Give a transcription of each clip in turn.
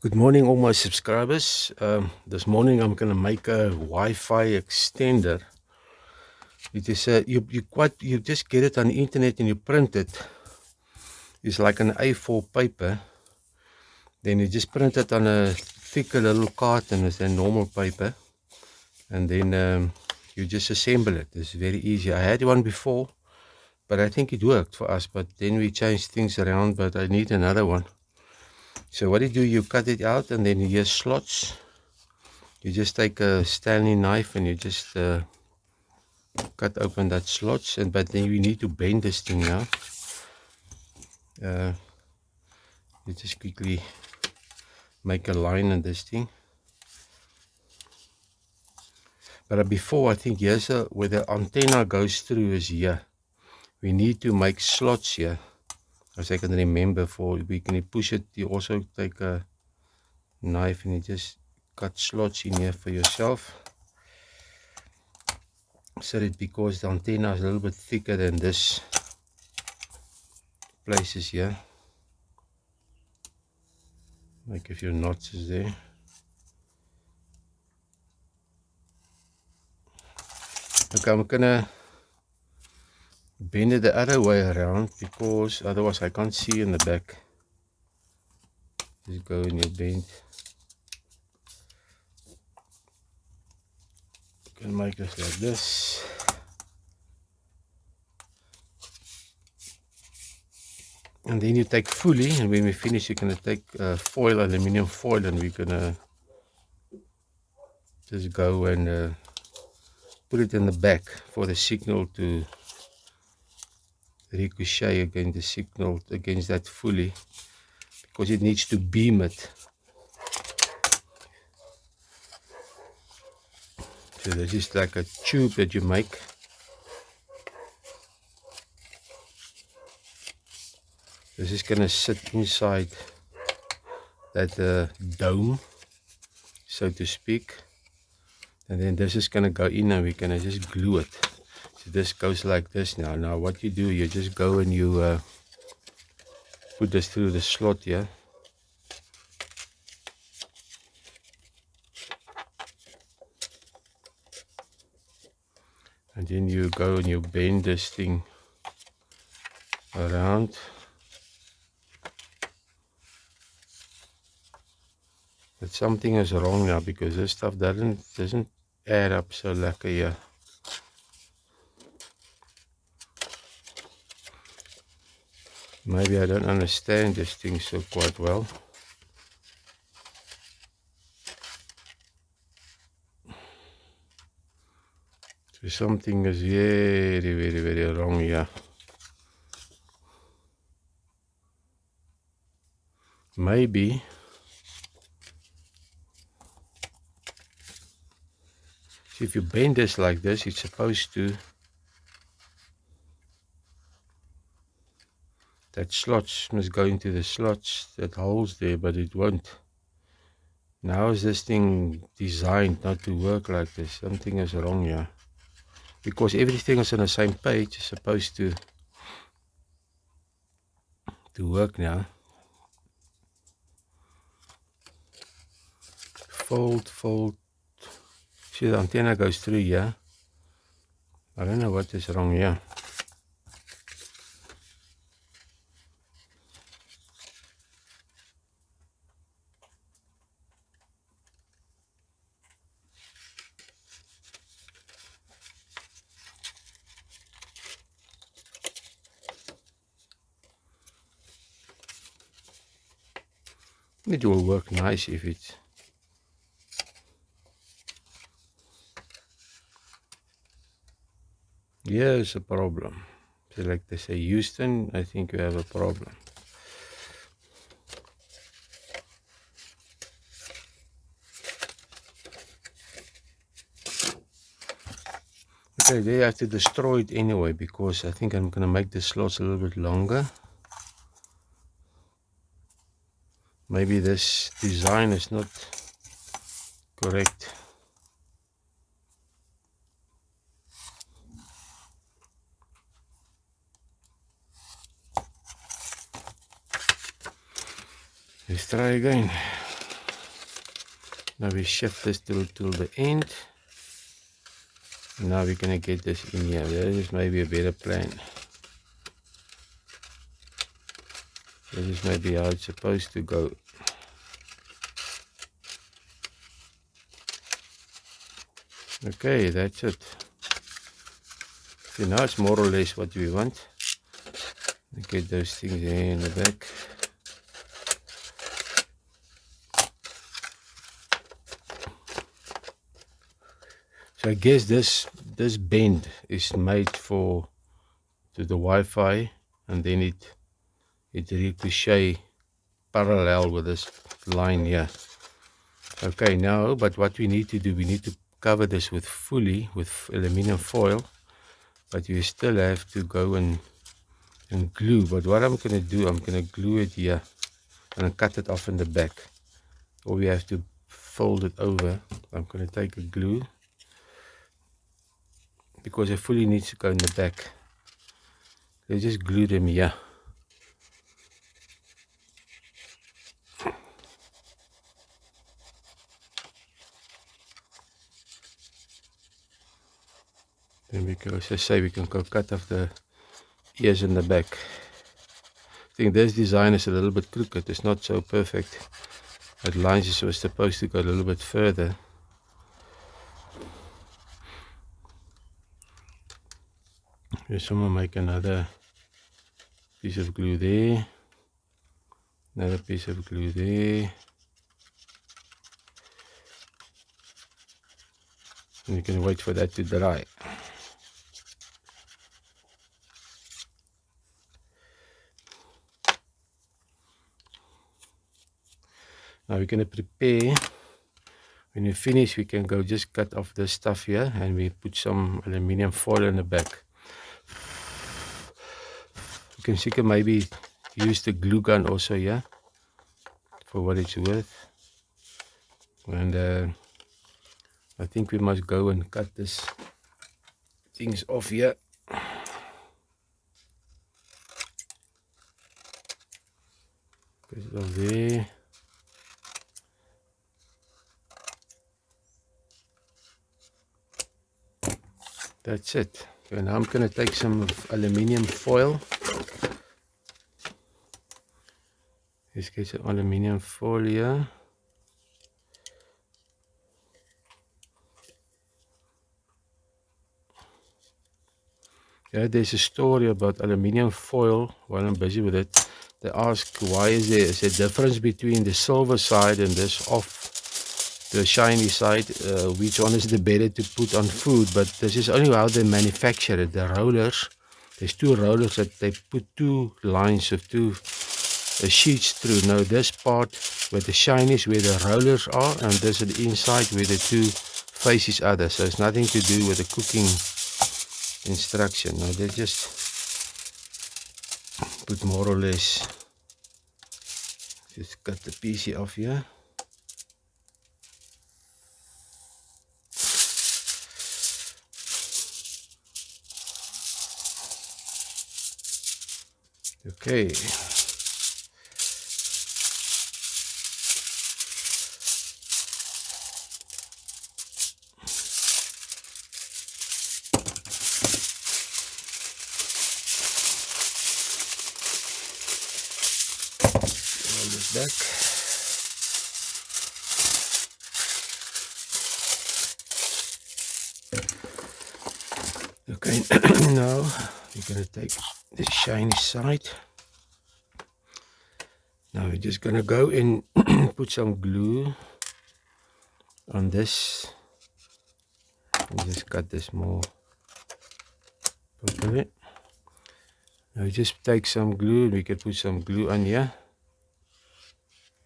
Good morning, all my subscribers. This morning I'm gonna make a Wi-Fi extender. It is you just get it on the internet and you print it. It's like an A4 paper. Then you just print it on a thicker little carton as a normal paper, and then you just assemble it. It's very easy. I had one before, but I think it worked for us. But then we changed things around. But I need another one. So what do? You cut it out, and then you use slots. You just take a Stanley knife and you just cut open that slots, but then we need to bend this thing now. You just quickly make a line on this thing. But before, I think here's where the antenna goes through is here. We need to make slots here, as I can remember. We can push it. You also take a knife and you just cut slots in here for yourself. So that because the antenna is a little bit thicker than this places here. Make a few knots there. Okay, I'm gonna bend it the other way around because otherwise I can't see in the back. Just go in your bend. You can make this like this. And then you take fully, and when we finish you're gonna take foil, aluminium foil, and we're gonna just go and put it in the back for the signal to ricochet against the signal, against that fully, because it needs to beam it. So this is like a tube that you make. This is gonna sit inside that dome, so to speak. And then this is gonna go in and we're gonna just glue it. So this goes like this now. Now what you do, you just go and you put this through the slot here. And then you go and you bend this thing around. But something is wrong now because this stuff doesn't add up so lekker here. Maybe I don't understand this thing so quite well. So something is very wrong here. Maybe if you bend this like this, it's supposed to, that slots must go into the slots, that holes there, but it won't. Now is this thing designed not to work like this? Something is wrong here. Because everything is on the same page, it's supposed to work now. Fold. See, the antenna goes through here. I don't know what is wrong here. It will work nice if it's. Here's a problem. So like they say, Houston, I think you have a problem. Okay, they have to destroy it anyway because I think I'm gonna make the slots a little bit longer. Maybe this design is not correct. Let's try again. Now we shift this till the end. And now we're going to get this in here. This is maybe a better plan. This is maybe how it's supposed to go. Okay, that's it. So now it's more or less what we want. Get those things here in the back. So I guess this bend is made to the Wi-Fi, and then it ricochet parallel with this line here. Okay, now, but what we need to do, we need to cover this with aluminum foil, but you still have to go and glue. But what I'm going to do, I'm going to glue it here and cut it off in the back, or we have to fold it over. I'm going to take a glue, because it fully needs to go in the back. They just glue them here. Then we can, as I say, we can go cut off the ears in the back. I think this design is a little bit crooked. It's not so perfect. That lines is supposed to go a little bit further. Here's someone make another piece of glue there. Another piece of glue there. And you can wait for that to dry. Now we're going to prepare. When you finish, we can go just cut off this stuff here, and we put some aluminum foil in the back. You can see, maybe use the glue gun also here for what it's worth. And I think we must go and cut this things off here. Put it off there. That's it. And now I'm going to take some aluminum foil. Let's get some aluminum foil here. Yeah, there's a story about aluminum foil. While I'm busy with it, they ask, why is there a difference between the silver side and this off the shiny side? Which one is the better to put on food? But this is only how they manufacture it. The rollers, there's two rollers that they put two lines of two sheets through. Now this part where the shiny is where the rollers are, and there's the inside where the two faces are. So it's nothing to do with the cooking instruction. Now they just put more or less, just cut the piece here off here. Okay. Roll this back. Okay, now we're going to take the shiny side. Now we're just going to go and put some glue on this. And just cut this more properly. Now we just take some glue, and we can put some glue on here.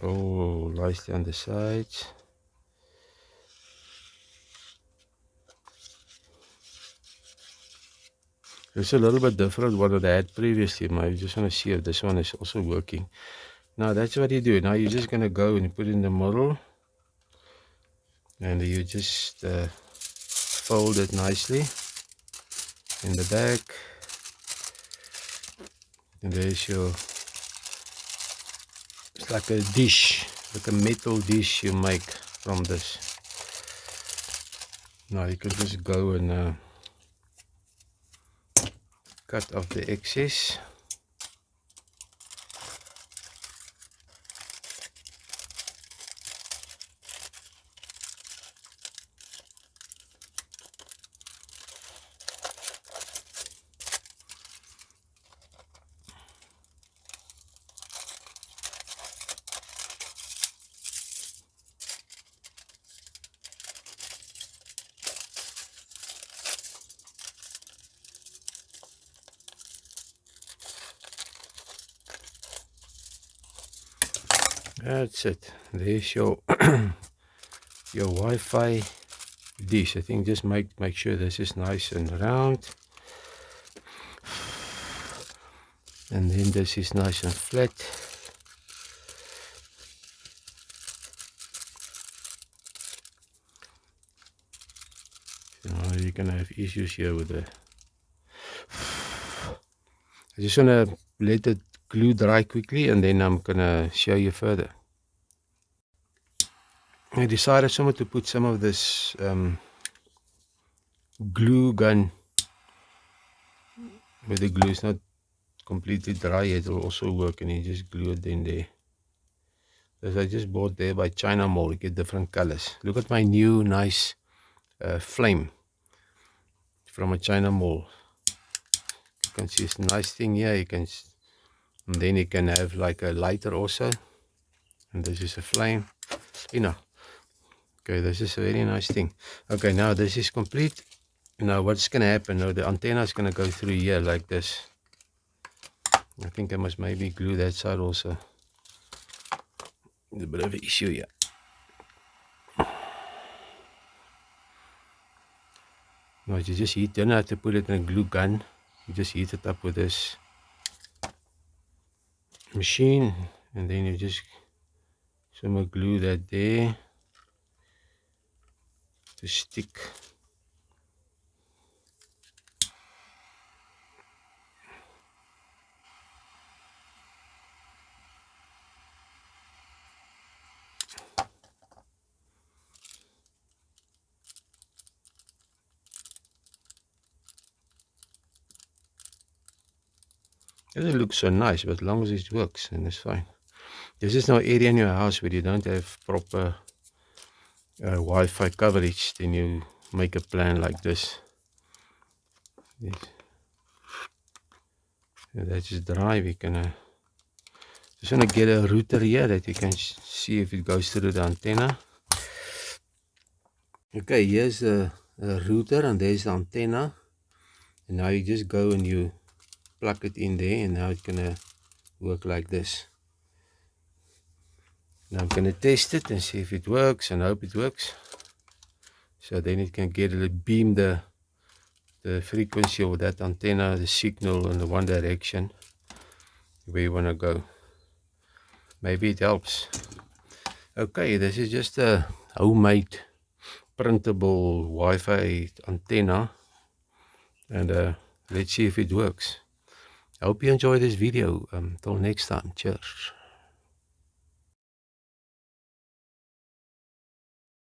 Oh, nicely on the sides. It's a little bit different what I had previously. I just want to see if this one is also working. Now that's what you do. Now you're just going to go and put it in the middle. And you just fold it nicely in the back. And there's your, it's like a dish, like a metal dish you make. from this. Now you can just go and cut off the excess. That's it. There's your your Wi-Fi dish. I think just make sure this is nice and round, and then this is nice and flat. So now you're gonna have issues here with the. I just wanna let it glue dry quickly, and then I'm gonna show you further. I decided someone to put some of this glue gun, but the glue is not completely dry yet. It will also work, and you just glue it in there. As I just bought there by China Mall, you get different colors. Look at my new nice flame from a China Mall. You can see it's a nice thing here. You can, and then you can have like a lighter also, and this is a flame. You know. Okay, this is a very nice thing. Okay, now this is complete. Now what's gonna happen? Now the antenna is gonna go through here like this. I think I must maybe glue that side also. There's a bit of an issue here. Now you just heat, you don't have to put it in a glue gun. You just heat it up with this machine, and then you just some glue that there to stick. It doesn't look so nice, but as long as it works, then it's fine. This is no area in your house where you don't have proper Wi-Fi coverage. Then you make a plan like this. Yes. So that's just dry. We can just want to get a router here that you can see if it goes through the antenna. Okay, here's a router, and there's the antenna. And now you just go and you plug it in there, and now it's gonna work like this. Now I'm gonna test it and see if it works, and I hope it works. So then it can get a beam the frequency of that antenna, the signal in the one direction where you want to go. Maybe it helps. Okay, this is just a homemade printable Wi-Fi antenna, and let's see if it works. I hope you enjoy this video. Till next time, cheers.